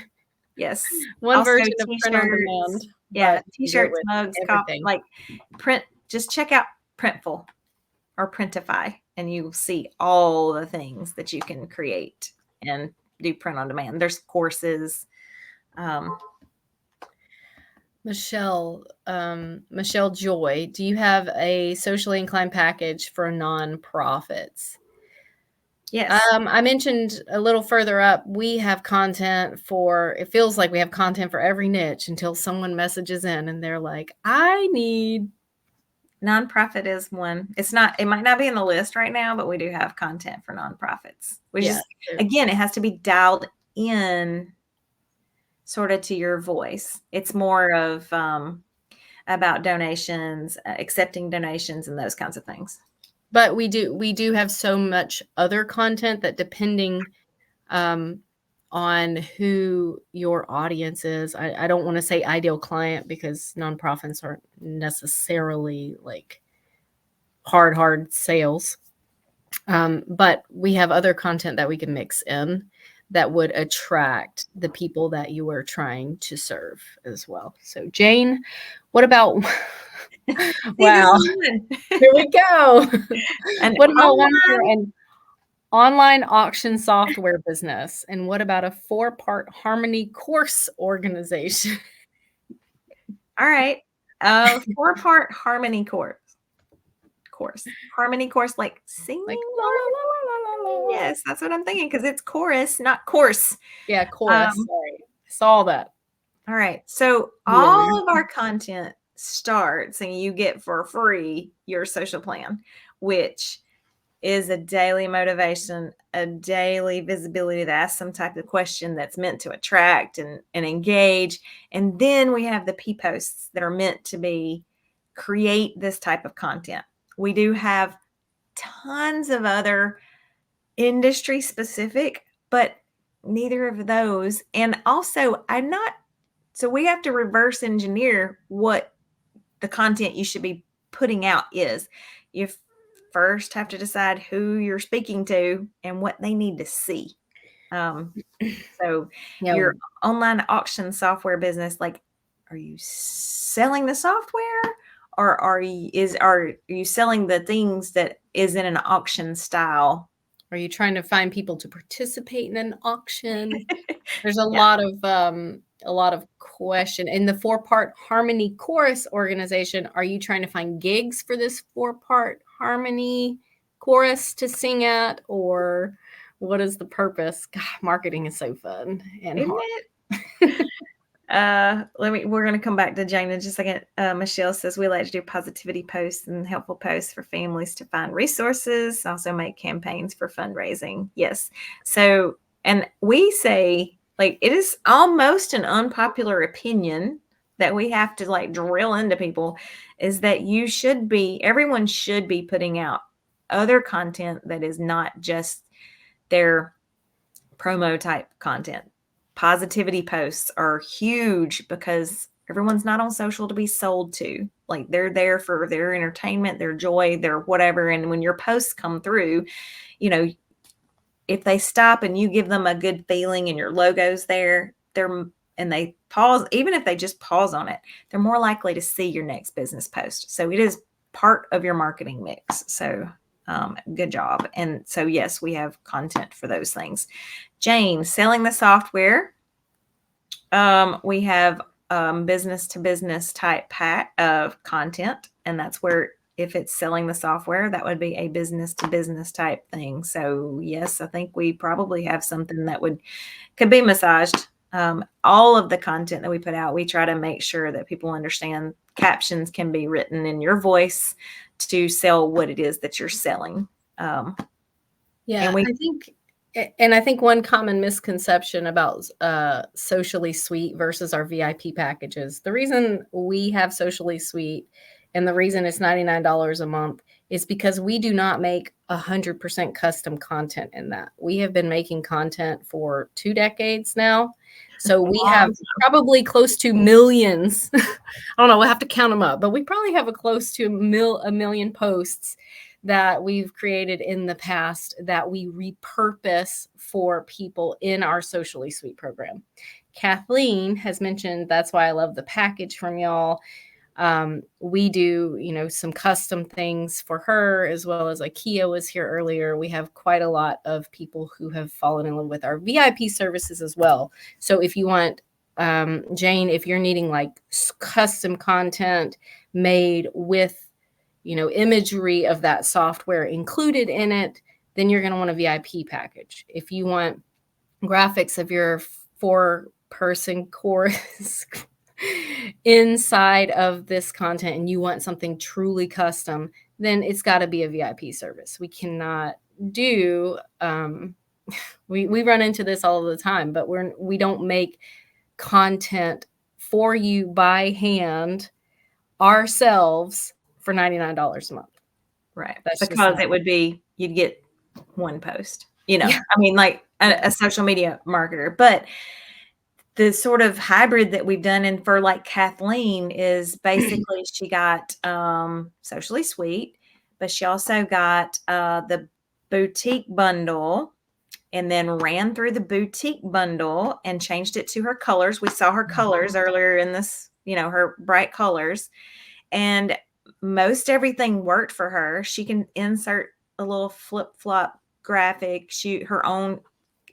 Yes. one Also version of print on demand. t-shirts. Yeah, But you can do it t-shirts, with mugs, everything. like print. Just check out Printful or Printify, and you will see all the things that you can create and do print on demand. There's courses. Um, Michelle Joy, do you have a socially inclined package for nonprofits? yes, I mentioned a little further up, we have content for, it feels like we have content for every niche until someone messages in and they're like, I need. nonprofit is one. It's not. It might not be in the list right now, but we do have content for nonprofits. Which Yeah. is again, it has to be dialed in, sort of to your voice. It's more of about donations, accepting donations, and those kinds of things. But we do have so much other content that depending um, on who your audience is, I don't want to say ideal client because nonprofits aren't necessarily like hard sales. But we have other content that we can mix in that would attract the people that you are trying to serve as well. So Jane, what about See, this wow, is good. here we go. An What about one for online. an online auction software business? And what about a 4-part harmony course organization? All right. 4-part harmony course. Harmony course, like singing Like la la la la la la harmony. la. Yes, that's what I'm thinking because it's chorus, not course. Yeah, chorus. Um, Sorry, saw that. all right. So You in all there? of our content starts and you get for free your social plan, which is a daily motivation, a daily visibility to ask some type of question that's meant to attract and engage. And then we have the P posts that are meant to be create this type of content. We do have tons of other industry specific, but neither of those. And also, so we have to reverse engineer what the content you should be putting out is. You first have to decide who you're speaking to and what they need to see. Um, so Yeah. your online auction software business, like, are you selling the software or are you selling the things that is in an auction style? Are you trying to find people to participate in an auction? There's Yeah. a lot of question in the 4-part harmony chorus organization. Are you trying to find gigs for this 4-part harmony chorus to sing at, or what is the purpose? God, marketing is so fun and Isn't hard. it? We're going to come back to Jane in just a second. Michelle says we like to do positivity posts and helpful posts for families to find resources, also make campaigns for fundraising. Yes. So, and we say, like, it is almost an unpopular opinion that we have to like drill into people is that everyone should be putting out other content that is not just their promo type content. Positivity posts are huge because everyone's not on social to be sold to. Like, they're there for their entertainment, their joy, their whatever. And when your posts come through, you know, if they stop and you give them a good feeling and your logo's there, and they pause, even if they just pause on it, they're more likely to see your next business post. So it is part of your marketing mix. So good job. And so, yes, we have content for those things. Jane, selling the software. We have business to business type pack of content. And that's where, if it's selling the software, that would be a business to business type thing. So yes, I think we probably have something that could be massaged. All of the content that we put out, we try to make sure that people understand captions can be written in your voice to sell what it is that you're selling. Yeah, And we, I think one common misconception about Socially Sweet versus our VIP packages, the reason we have Socially Sweet and the reason it's $99 a month is because we do not make 100% custom content in that. We have been making content for 2 decades now. So we have probably close to millions. I don't know, we'll have to count them up, but we probably have a close to a million posts that we've created in the past that we repurpose for people in our Socially Sweet program. Kathleen has mentioned that's why I love the package from y'all. We do, some custom things for her, as well as IKEA was here earlier. We have quite a lot of people who have fallen in love with our VIP services as well. So if you want, Jane, if you're needing like custom content made with imagery of that software included in it, then you're going to want a VIP package. If you want graphics of your 4-person chorus inside of this content and you want something truly custom, then it's got to be a VIP service. We cannot do we run into this all the time, but we don't make content for you by hand ourselves for $99 a month. right. That's just Because not. it would be, you'd get one post, Yeah. I mean, like Yeah. a social media marketer. But the sort of hybrid that we've done, and for like Kathleen, is basically she got Socially Sweet, but she also got the boutique bundle and then ran through the boutique bundle and changed it to her colors. We saw her colors earlier in this, her bright colors. And most everything worked for her. She can insert a little flip-flop graphic, shoot her own,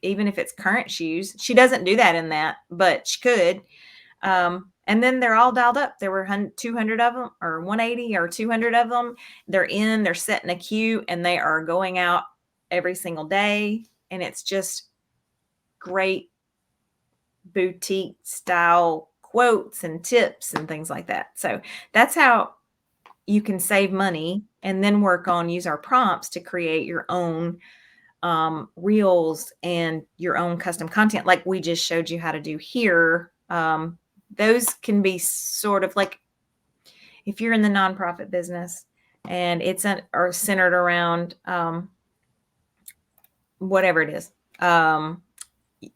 even if it's current shoes. She doesn't do that in that, but she could. And And then they're all dialed up. There were 200 of them, or 180 or 200 of them. They're set in a queue, and they are going out every single day. And it's just great boutique style quotes and tips and things like that. So that's how you can save money and then use our prompts to create your own reels and your own custom content, like we just showed you how to do here. Those can be sort of like, if you're in the nonprofit business and it's or centered around whatever it is,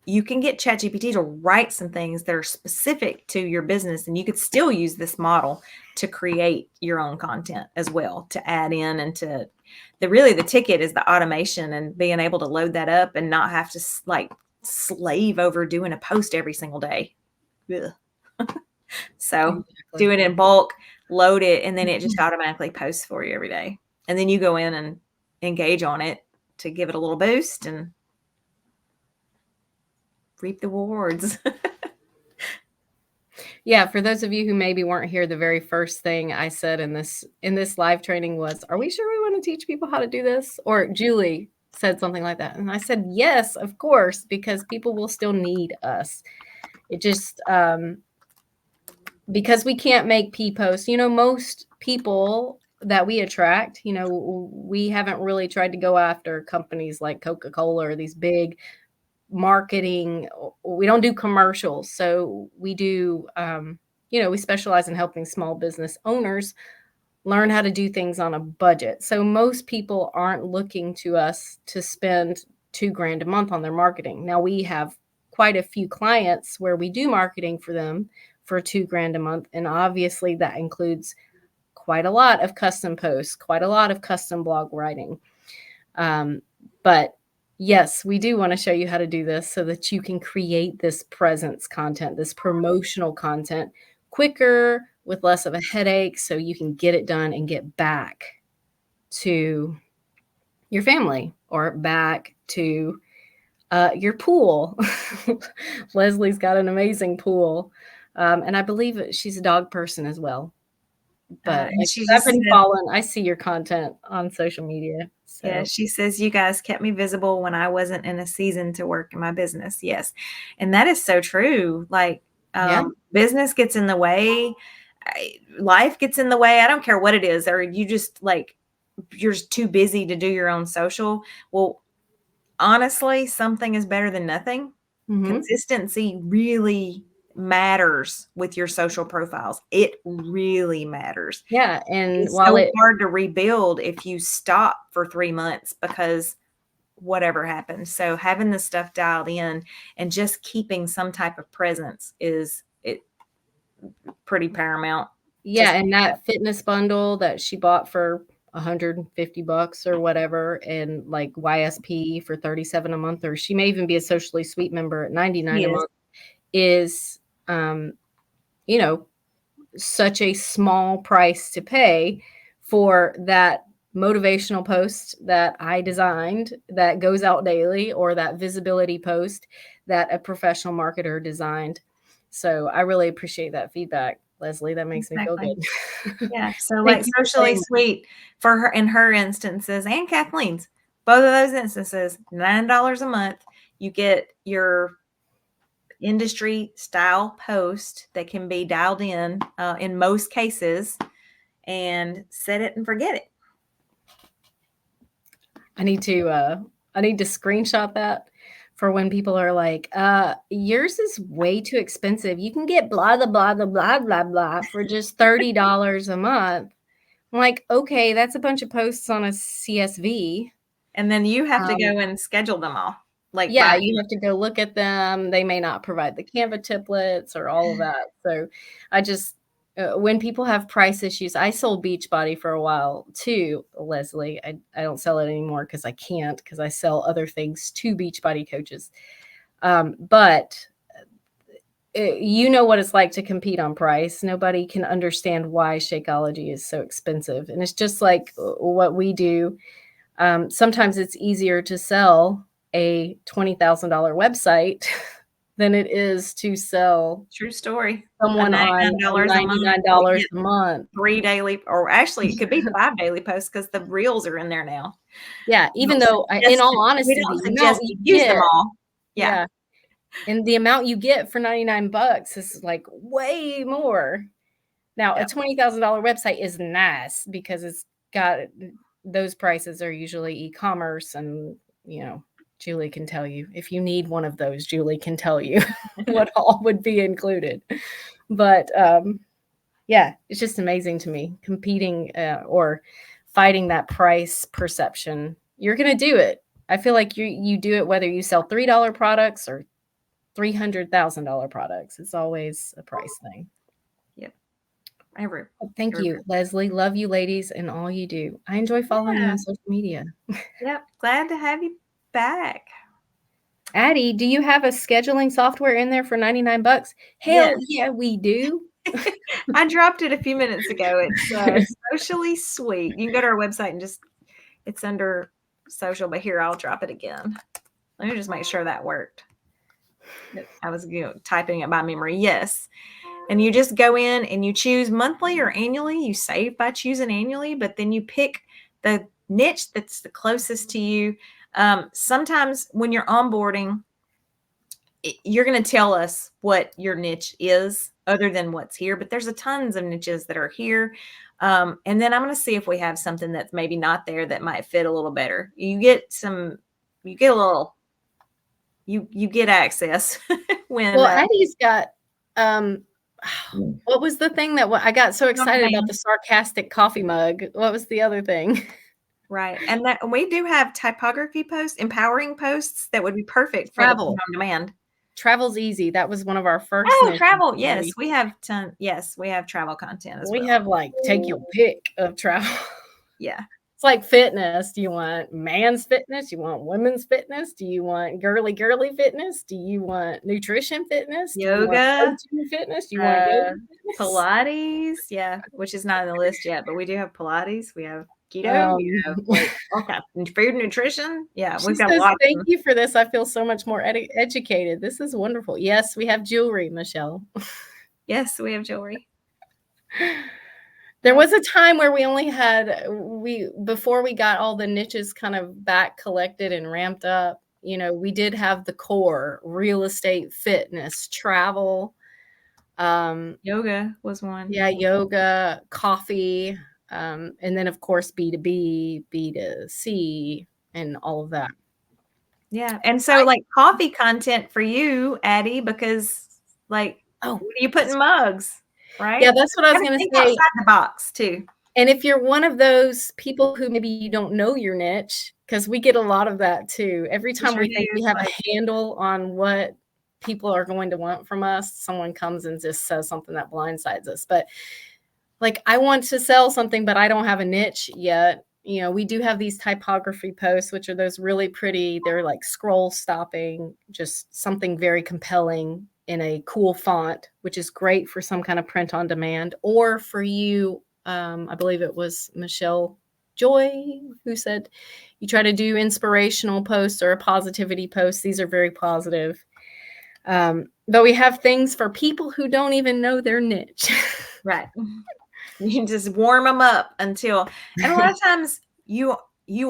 you can get ChatGPT to write some things that are specific to your business, and you could still use this model to create your own content as well, to add in. And to the ticket is the automation and being able to load that up and not have to like slave over doing a post every single day. So do it in bulk, load it, and then it just automatically posts for you every day. And then you go in and engage on it to give it a little boost and reap the rewards. Yeah, for those of you who maybe weren't here, the very first thing I said in this live training was, "Are we sure we want to teach people how to do this?" Or Julie said something like that. And I said, "Yes, of course, because people will still need us." It just because we can't make posts. Most people that we attract, we haven't really tried to go after companies like Coca-Cola or these big marketing. We don't do commercials. So we do, we specialize in helping small business owners learn how to do things on a budget. So most people aren't looking to us to spend $2,000 a month on their marketing. Now we have quite a few clients where we do marketing for them for $2,000 a month. And obviously that includes quite a lot of custom posts, quite a lot of custom blog writing. But yes, we do want to show you how to do this so that you can create this presence content, this promotional content quicker with less of a headache, so you can get it done and get back to your family or back to your pool. Leslie's got an amazing pool. And I believe she's a dog person as well. But And she I've just been said, following, I see your content on social media. yeah, So she says, you guys kept me visible when I wasn't in a season to work in my business. Yes. And that is so true. Like, yeah. business gets in the way. Life gets in the way. I don't care what it is. Or you just like, you're just too busy to do your own social. Well, honestly, something is better than nothing. Mm-hmm. Consistency really matters with your social profiles. It really matters. Yeah. And It's while so hard to rebuild if you stop for 3 months because whatever happens. So having the stuff dialed in and just keeping some type of presence is pretty paramount. yeah, and that fitness bundle that she bought for $150 or whatever, and like YSP for 37 a month, or she may even be a socially sweet member at 99 a month, is such a small price to pay for that motivational post that I designed that goes out daily, or that visibility post that a professional marketer designed. So I really appreciate that feedback, Leslie. That makes me feel good. Yeah. So like socially sweet for her in her instances, and Kathleen's, both of those instances, $9 a month. You get your industry style post that can be dialed in most cases, and set it and forget it. I need to screenshot that for when people are like, yours is way too expensive. You can get blah, blah, blah, blah, blah, blah, blah for just $30 a month. I'm like, okay, that's a bunch of posts on a CSV. And then you have to go and schedule them all. Like, yeah, you have to go look at them. They may not provide the Canva templates or all of that. So I just, when people have price issues, I sold Beachbody for a while too, Leslie. I don't sell it anymore because I can't, because I sell other things to Beachbody coaches. But you know what it's like to compete on price. Nobody can understand why Shakeology is so expensive. And it's just like what we do. Sometimes it's easier to sell a $20,000 website than it is to sell True story. A someone on $99 a month, we $99 get a month. 3 daily, or actually it could be 5 daily posts because the reels are in there now. Yeah, We even don't though, in suggest all it we honesty, don't the amount suggest you you use them get, all. Yeah. yeah, and the amount you get for 99 bucks is, like, way more. Now, a Yep. $20,000 website is nice because it's got those prices are usually e-commerce and, Julie can tell you. If you need one of those, Julie can tell you what all would be included. But, yeah, it's just amazing to me competing, or fighting that price perception. You're gonna do it. I feel like you do it whether you sell $3 products or $300,000 products. It's always a price thing. Yep. Every Thank everywhere. you, Leslie. Love you ladies and all you do. I enjoy following you Yeah. on social media. Yep. Glad to have you back. Addie, do you have a scheduling software in there for 99 bucks? Hell Yes. yeah, we do. I dropped it a few minutes ago. It's, Socially Sweet. You can go to our website and it's under social, but here, I'll drop it again. Let me just make sure that worked. I was, typing it by memory. Yes. And you just go in and you choose monthly or annually. You save by choosing annually, but then you pick the niche that's the closest to you. Sometimes when you're onboarding, you're going to tell us what your niche is other than what's here, but there's a tons of niches that are here. And then I'm going to see if we have something that's maybe not there that might fit a little better. You get a little, you get access when, Well, Addie's got, um, what was the thing that I got so on excited about demand. the sarcastic coffee mug? What was the other thing? Right. And that we do have typography posts, empowering posts that would be perfect for the print Travel. on demand. Travel's easy. That was one of our first Oh, niches. travel. Yes, we have we have travel content as We well. have, like, take your pick of travel. Yeah. It's like fitness. Do you want man's fitness? You want women's fitness? Do you want girly fitness? Do you want nutrition fitness? Do you want Yoga, protein fitness? Do you want yoga fitness? Pilates, yeah, which is not on the list yet, but we do have Pilates, we have keto, we Um, have, like, okay, food, nutrition, yeah, she we've got says, lots "Thank of. you for this. I feel so much more educated. This is wonderful." Yes, we have jewelry, Michelle. Yes, we have jewelry. There Yep. was a time where we only had before we got all the niches kind of back collected and ramped up, we did have the core, real estate, fitness, travel, Yoga was one. yeah, yoga, coffee, and then, of course, B2B, B2C, and all of that. Yeah, and so, I like, coffee content for you, Addie, because, like, Oh, what do you put in mugs, yeah, right? that's what I was Gotta gonna think say. outside the box too. And if you're one of those people who maybe you don't know your niche, because we get a lot of that too. Every We time sure we do, think we it's have like, a handle on what people are going to want from us, someone comes and just says something that blindsides us. But, like, I want to sell something, but I don't have a niche yet. We do have these typography posts, which are those really pretty, they're like scroll stopping, just something very compelling in a cool font, which is great for some kind of print on demand, or for you, I believe it was Michelle Joy who said you try to do inspirational posts or a positivity post. These are very positive. But we have things for people who don't even know their niche. right. You can just warm them up until, and a lot of times you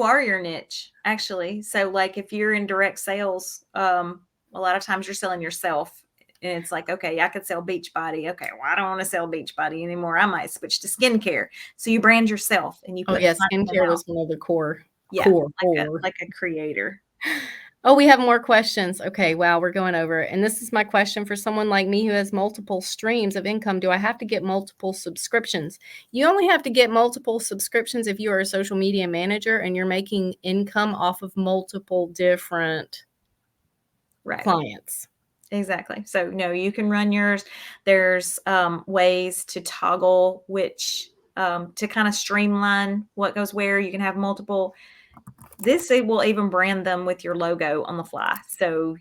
are your niche, actually. So, like, if you're in direct sales, a lot of times you're selling yourself, and it's like, okay, I could sell Beachbody. Okay, well, I don't want to sell Beachbody anymore. I might switch to skincare. So you brand yourself and you Oh, put yeah, content skincare out. was one of the core Yeah, core. like a creator. Oh, we have more questions. Okay, wow, we're going over. And this is my question for someone like me who has multiple streams of income. Do I have to get multiple subscriptions? You only have to get multiple subscriptions if you are a social media manager and you're making income off of multiple different Right. clients. Exactly. So, no, you can run yours. There's ways to toggle which, to kind of streamline what goes where. You can have multiple. It will even brand them with your logo on the fly. So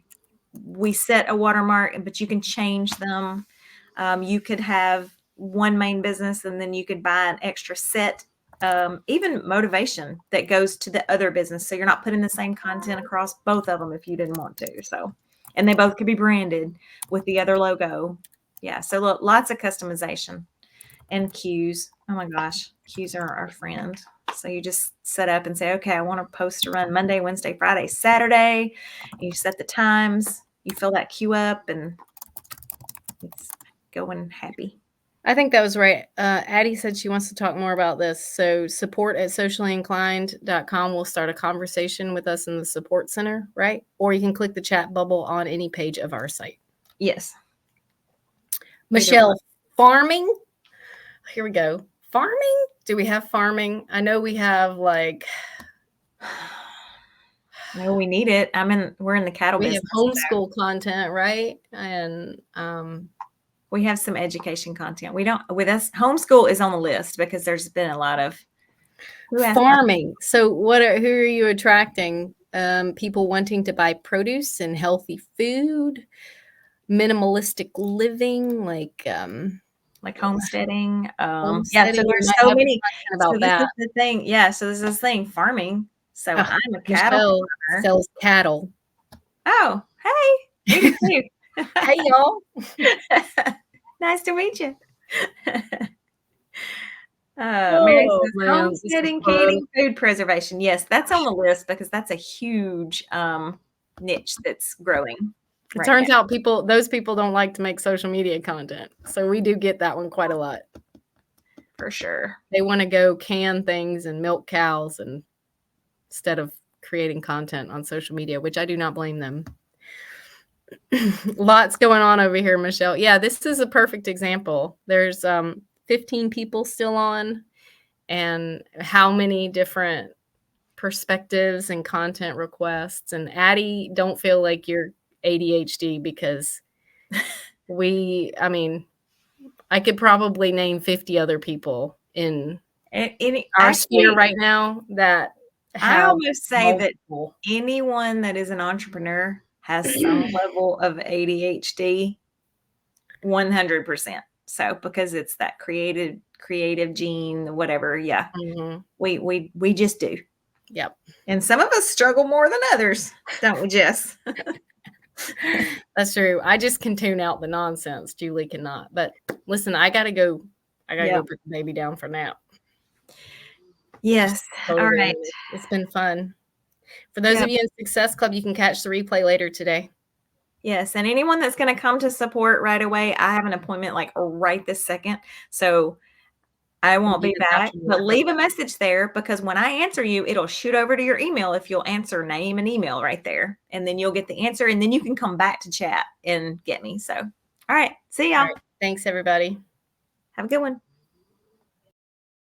we set a watermark, but you can change them. You could have one main business and then you could buy an extra set. Even motivation that goes to the other business. So you're not putting the same content across both of them if you didn't want to. So and they both could be branded with the other logo. Yeah, so look, lots of customization. And cues. Oh my gosh, cues are our friend. So you just set up and say, okay, I want to post to run Monday, Wednesday, Friday, Saturday. And you set the times, you fill that queue up, and it's going happy. I think that was right. Addie said she wants to talk more about this. So support at sociallyinclined.com will start a conversation with us in the support center, right? Or you can click the chat bubble on any page of our site. Yes. Michelle, farming? Here we go. Farming? Do we have farming? I know we have like... No, we need it. We're in the cattle business. We have homeschool content, right? And we have some education content. We don't, with us, homeschool is on the list because there's been a lot of farming. So who are you attracting? People wanting to buy produce and healthy food, minimalistic living, like homesteading. Yeah, so homesteading. there's so many about so that. Is the thing. Yeah, so there's this thing, farming. So I'm a cattle farmer. Sells cattle. Oh, hey, me too. Hey, y'all. Nice to meet you. Mary says, homesteading, canning, food preservation. Yes, that's on the list because that's a huge niche that's growing. It turns out those people don't like to make social media content. So we do get that one quite a lot. For sure. They want to go can things and milk cows instead of creating content on social media, which I do not blame them. Lots going on over here, Michelle. Yeah, this is a perfect example. There's 15 people still on, and how many different perspectives and content requests. And Addie, don't feel like you're ADHD because I could probably name 50 other people in our sphere right now that have I almost say that anyone that is an entrepreneur has some level of ADHD, 100%. So because it's that creative gene, whatever. Yeah. Mm-hmm. We just do. Yep. And some of us struggle more than others, don't we, Jess? That's true. I just can tune out the nonsense. Julie cannot. But listen, I gotta go put the baby down for nap. Yes. All right. It's been fun. For those of you in Success Club, you can catch the replay later today. Yes. And anyone that's going to come to support right away, I have an appointment like right this second. So I won't be back, but leave a message there because when I answer you, it'll shoot over to your email if you'll answer name and email right there. And then you'll get the answer and then you can come back to chat and get me. So, all right. See y'all. All right. Thanks, everybody. Have a good one.